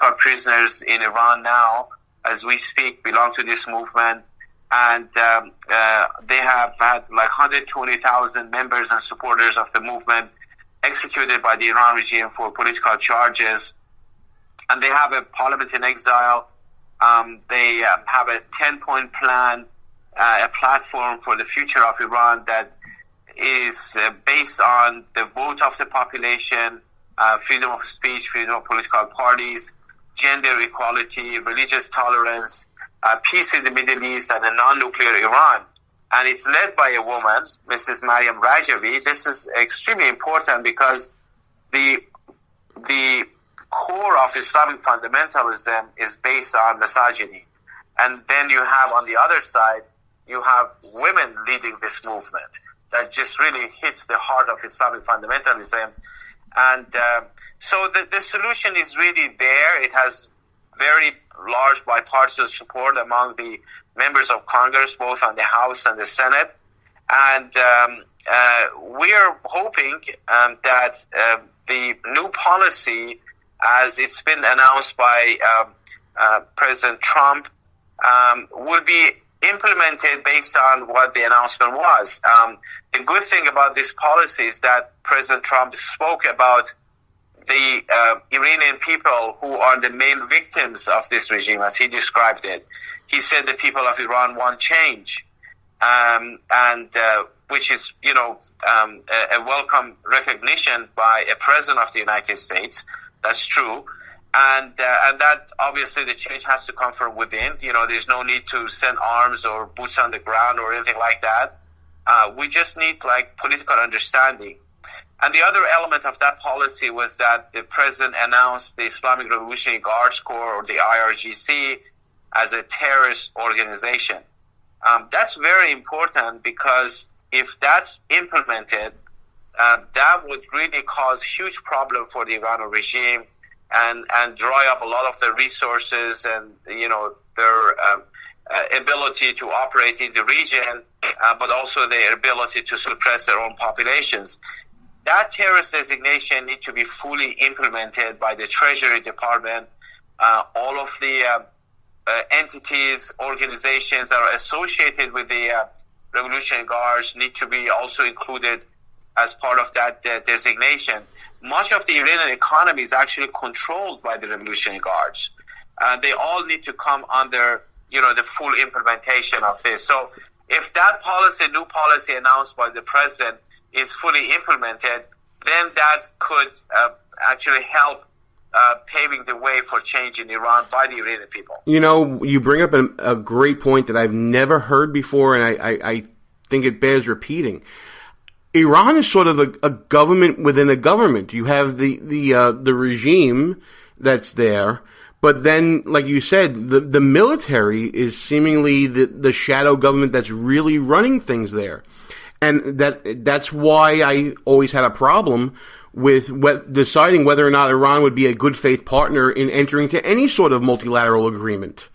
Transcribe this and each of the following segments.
political prisoners in Iran now, as we speak, belong to this movement. And they have had like 120,000 members and supporters of the movement executed by the Iran regime for political charges. And they have a parliament in exile. They have a 10-point plan, a platform for the future of Iran that is based on the vote of the population, freedom of speech, freedom of political parties, gender equality, religious tolerance, peace in the Middle East, and a non-nuclear Iran. And it's led by a woman, Mrs. Maryam Rajavi. This is extremely important because the core of Islamic fundamentalism is based on misogyny. And then you have on the other side, you have women leading this movement that just really hits the heart of Islamic fundamentalism. And so the solution is really there. It has very large bipartisan support among the members of Congress, both on the House and the Senate. And we are hoping that the new policy, as it's been announced by President Trump, will be implemented based on what the announcement was. The good thing about this policy is that President Trump spoke about the Iranian people who are the main victims of this regime, as he described it. He said the people of Iran want change, and which is, a welcome recognition by a president of the United States. That's true. And that obviously the change has to come from within. There's no need to send arms or boots on the ground or anything like that. We just need political understanding. And the other element of that policy was that the president announced the Islamic Revolutionary Guards Corps, or the IRGC, as a terrorist organization. That's very important because if that's implemented, that would really cause huge problem for the Iranian regime and dry up a lot of their resources and, their ability to operate in the region, but also their ability to suppress their own populations. That terrorist designation needs to be fully implemented by the Treasury Department. All of the entities, organizations that are associated with the Revolutionary Guards need to be also included as part of that designation. Much of the Iranian economy is actually controlled by the Revolutionary Guards. They all need to come under, the full implementation of this. So if that new policy announced by the president is fully implemented, then that could actually help paving the way for change in Iran by the Iranian people. You bring up a great point that I've never heard before, and I think it bears repeating. Iran is sort of a government within a government. You have the regime that's there, but then, like you said, the military is seemingly the shadow government that's really running things there. And that's why I always had a problem with deciding whether or not Iran would be a good faith partner in entering into any sort of multilateral agreement.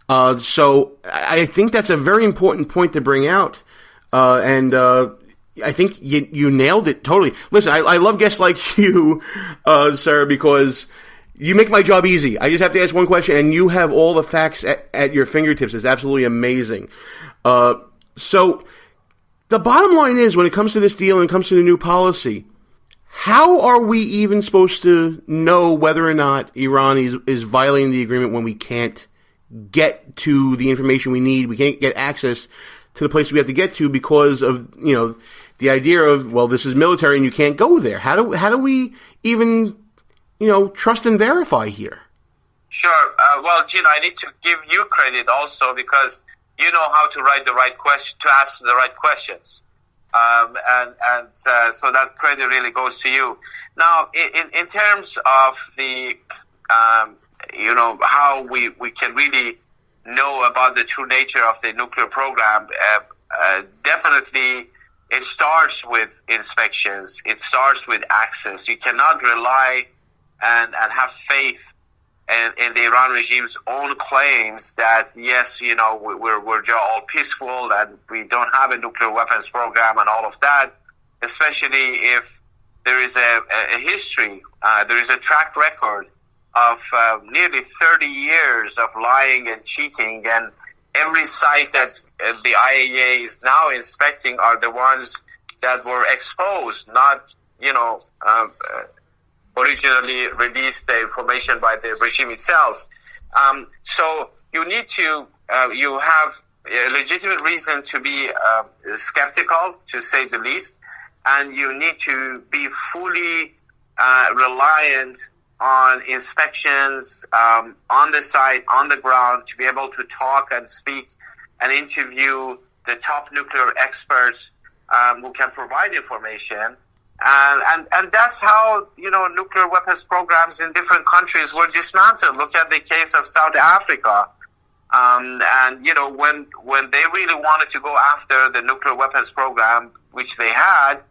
So I think that's a very important point to bring out. And I think you nailed it totally. Listen, I love guests like you, Sarah, because you make my job easy. I just have to ask one question, and you have all the facts at your fingertips. It's absolutely amazing. So the bottom line is, when it comes to this deal and it comes to the new policy, how are we even supposed to know whether or not Iran is violating the agreement when we can't get to the information we need? We can't get access to the place we have to get to because of, the idea of, well, this is military and you can't go there. How do we even, trust and verify here? Sure. Well, Gino, I need to give you credit also because you know how to write the right question, to ask the right questions. So that credit really goes to you. Now, in terms of the, how we can really know about the true nature of the nuclear program, definitely it starts with inspections. It starts with access. You cannot rely and have faith in the Iran regime's own claims that, yes, we're just all peaceful and we don't have a nuclear weapons program and all of that, especially if there is a history, there is a track record of nearly 30 years of lying and cheating, and every site that the IAEA is now inspecting are the ones that were exposed, not, originally released the information by the regime itself. So you need to, you have a legitimate reason to be skeptical, to say the least, and you need to be fully reliant on inspections on the site, on the ground, to be able to talk and speak and interview the top nuclear experts who can provide information. And that's how, nuclear weapons programs in different countries were dismantled. Look at the case of South Africa. When they really wanted to go after the nuclear weapons program, which they had,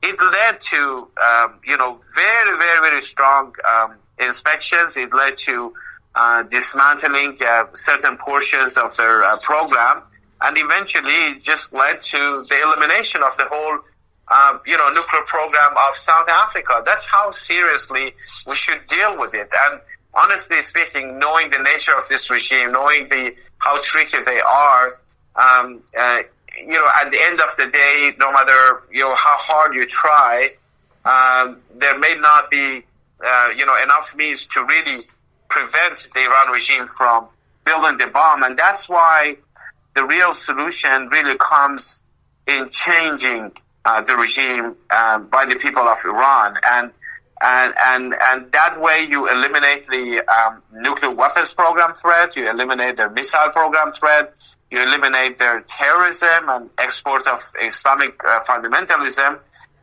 it led to, very, very, very strong inspections. It led to dismantling certain portions of their program. And eventually it just led to the elimination of the whole nuclear program of South Africa. That's how seriously we should deal with it. And honestly speaking, knowing the nature of this regime, knowing how tricky they are, at the end of the day, no matter how hard you try, there may not be enough means to really prevent the Iran regime from building the bomb. And that's why the real solution really comes in changing the regime by the people of Iran, and that way you eliminate the nuclear weapons program threat, you eliminate their missile program threat, you eliminate their terrorism and export of Islamic fundamentalism,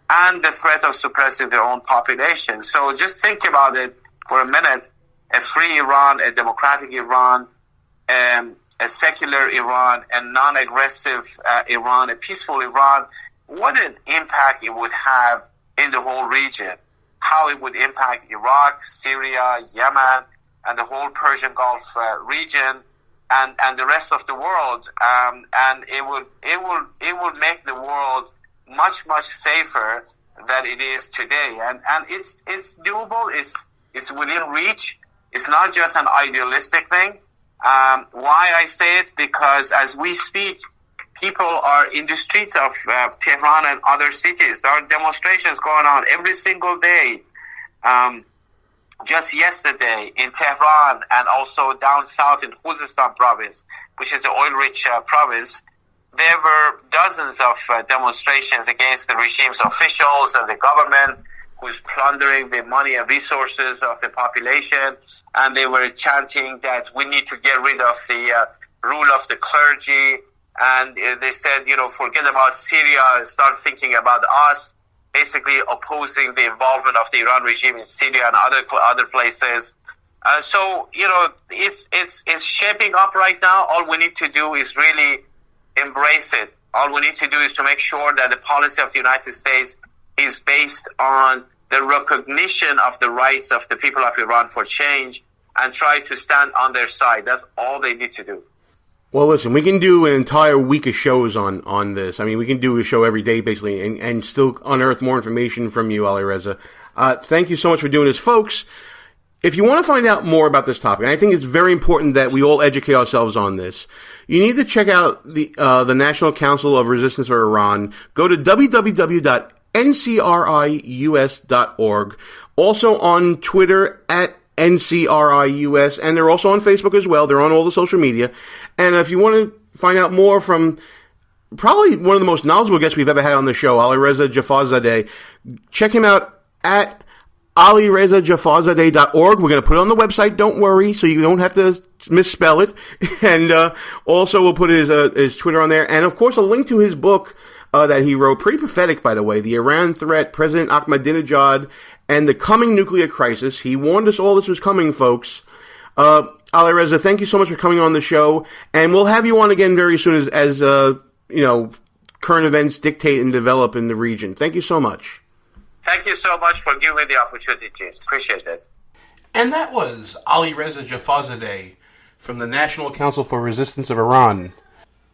and the threat of suppressing their own population. So just think about it for a minute: a free Iran, a democratic Iran, a secular Iran, a non-aggressive Iran, a peaceful Iran. What an impact it would have in the whole region, how it would impact Iraq, Syria, Yemen, and the whole Persian Gulf region, and the rest of the world. And it would make the world much, much safer than it is today. And it's doable. It's within reach. It's not just an idealistic thing. Why I say it? Because as we speak, people are in the streets of Tehran and other cities. There are demonstrations going on every single day. Just yesterday in Tehran and also down south in Khuzestan province, which is the oil-rich province, there were dozens of demonstrations against the regime's officials and the government, who's plundering the money and resources of the population. And they were chanting that we need to get rid of the rule of the clergy. And they said, forget about Syria, start thinking about us, basically opposing the involvement of the Iran regime in Syria and other places. So it's shaping up right now. All we need to do is really embrace it. All we need to do is to make sure that the policy of the United States is based on the recognition of the rights of the people of Iran for change and try to stand on their side. That's all they need to do. Well, listen, we can do an entire week of shows on this. I mean, we can do a show every day, basically, and still unearth more information from you, Ali Reza. Thank you so much for doing this. Folks, if you want to find out more about this topic, and I think it's very important that we all educate ourselves on this, you need to check out the National Council of Resistance for Iran. Go to www.ncrius.org. Also on Twitter at NCRIUS, and they're also on Facebook as well. They're on all the social media. And if you want to find out more from probably one of the most knowledgeable guests we've ever had on the show, Ali Reza Jafarzadeh, check him out at alirezajafazadeh.org. We're going to put it on the website, don't worry, so you don't have to misspell it. And also we'll put his Twitter on there. And, of course, a link to his book that he wrote, pretty prophetic, by the way, The Iran Threat, President Ahmadinejad, and the Coming Nuclear Crisis. He warned us all this was coming, folks. Ali Reza, thank you so much for coming on the show, and we'll have you on again very soon as current events dictate and develop in the region. Thank you so much. Thank you so much for giving me the opportunity. Appreciate it. And that was Ali Reza Jafarzadeh from the National Council for Resistance of Iran.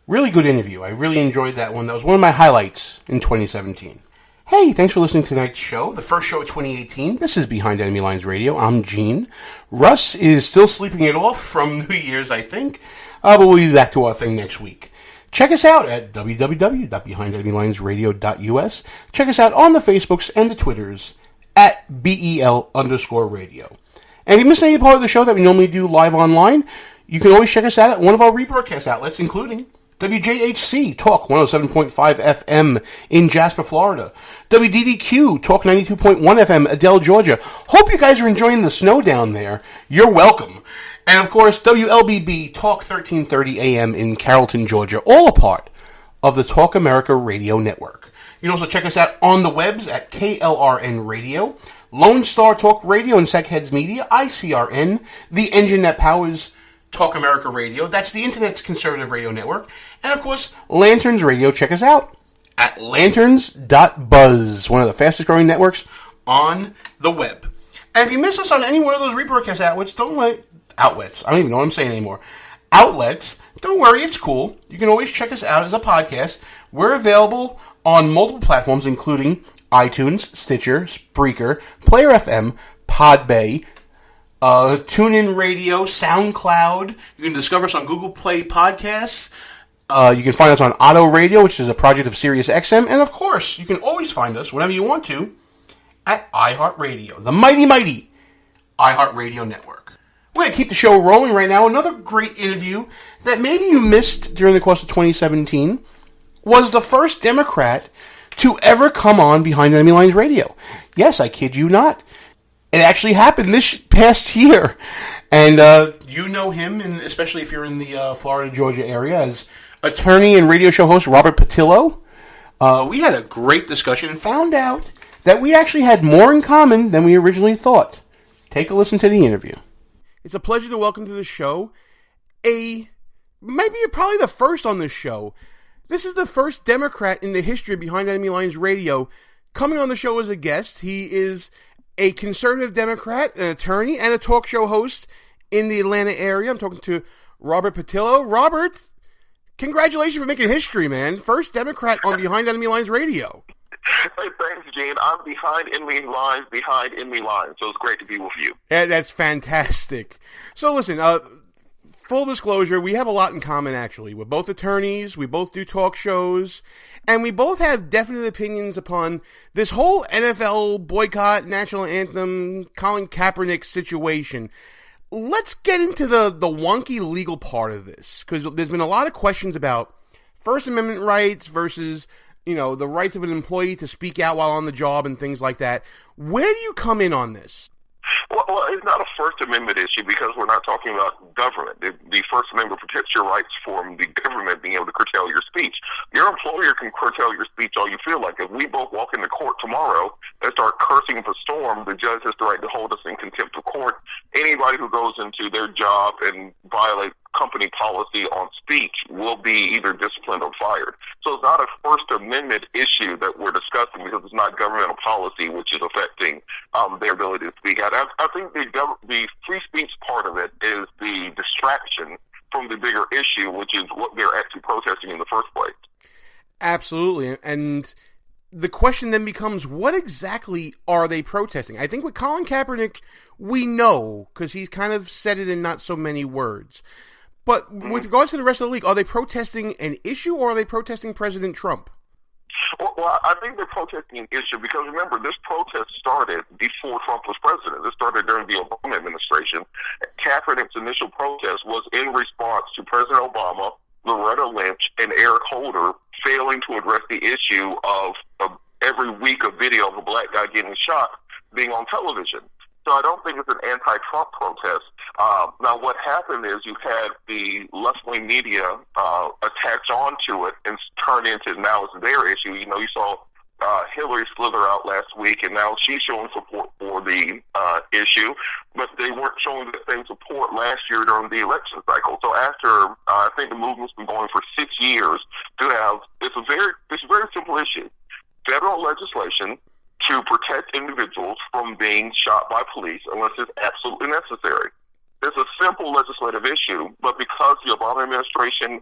Really good interview. I really enjoyed that one. That was one of my highlights in 2017. Hey, thanks for listening to tonight's show, the first show of 2018. This is Behind Enemy Lines Radio. I'm Gene. Russ is still sleeping it off from New Year's, I think, but we'll be back to our thing next week. Check us out at www.behindenemylinesradio.us. Check us out on the Facebooks and the Twitters at BEL_radio. And if you missed any part of the show that we normally do live online, you can always check us out at one of our rebroadcast outlets, including WJHC Talk 107.5 FM in Jasper, Florida. WDDQ Talk 92.1 FM, Adele, Georgia. Hope you guys are enjoying the snow down there. You're welcome. And of course, WLBB Talk 1330 AM in Carrollton, Georgia, all a part of the Talk America Radio Network. You can also check us out on the webs at KLRN Radio, Lone Star Talk Radio and SecHeads Media, ICRN, the engine that powers Talk America Radio. That's the Internet's conservative radio network. And of course, Lanterns Radio. Check us out at lanterns.buzz, one of the fastest growing networks on the web. And if you miss us on any one of those rebroadcast outlets, I don't even know what I'm saying anymore. Outlets, don't worry, it's cool. You can always check us out as a podcast. We're available on multiple platforms, including iTunes, Stitcher, Spreaker, Player FM, Podbay, TuneIn Radio, SoundCloud. You can discover us on Google Play Podcasts. You can find us on Auto Radio, which is a project of SiriusXM. And of course, you can always find us, whenever you want to, at iHeartRadio, the mighty iHeartRadio network. We're going to keep the show rolling right now. Another great interview that maybe you missed during the course of 2017 was the first Democrat to ever come on Behind Enemy Lines Radio. Yes, I kid you not. It actually happened this past year. And you know him, and especially if you're in the Florida, Georgia area, as attorney and radio show host Robert Patillo. We had a great discussion and found out that we actually had more in common than we originally thought. Take a listen to the interview. It's a pleasure to welcome to the show probably the first on this show. This is the first Democrat in the history of Behind Enemy Lines Radio coming on the show as a guest. He is a conservative Democrat, an attorney, and a talk show host in the Atlanta area. I'm talking to Robert Patillo. Robert, congratulations for making history, man. First Democrat on Behind Enemy Lines Radio. Hey, thanks, Gene. I'm behind enemy lines, so it's great to be with you. Yeah, that's fantastic. So listen, full disclosure, we have a lot in common, actually. We're both attorneys, we both do talk shows, and we both have definite opinions upon this whole NFL boycott, national anthem, Colin Kaepernick situation. Let's get into the wonky legal part of this, because there's been a lot of questions about First Amendment rights versus, the rights of an employee to speak out while on the job and things like that. Where do you come in on this? Well, it's not a First Amendment issue because we're not talking about government. The First Amendment protects your rights from the government being able to curtail your speech. Your employer can curtail your speech all you feel like. If we both walk into court tomorrow and start cursing up a storm, the judge has the right to hold us in contempt of court. Anybody who goes into their job and violates company policy on speech will be either disciplined or fired. So it's not a First Amendment issue that we're discussing because it's not governmental policy which is affecting their ability to speak out. I think the free speech part of it is the distraction from the bigger issue, which is what they're actually protesting in the first place. Absolutely. And the question then becomes, what exactly are they protesting? I think with Colin Kaepernick, we know, because he's kind of said it in not so many words. But with regards to the rest of the league, are they protesting an issue or are they protesting President Trump? Well, I think they're protesting an issue because, remember, this protest started before Trump was president. It started during the Obama administration. Kaepernick's initial protest was in response to President Obama, Loretta Lynch, and Eric Holder failing to address the issue of every week a video of a black guy getting shot being on television. So I don't think it's an anti-Trump protest. Now, what happened is you had the left-wing media attach onto it and turn into now it's their issue. You saw Hillary slither out last week, and now she's showing support for the issue, but they weren't showing the same support last year during the election cycle. So after, I think the movement's been going for 6 years to have, it's a very simple issue. Federal legislation to protect individuals from being shot by police unless it's absolutely necessary. It's a simple legislative issue, but because the Obama administration,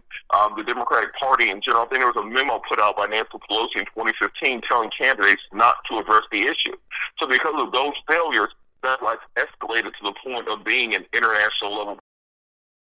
the Democratic Party in general, I think there was a memo put out by Nancy Pelosi in 2015 telling candidates not to address the issue. So because of those failures, that like escalated to the point of being an international level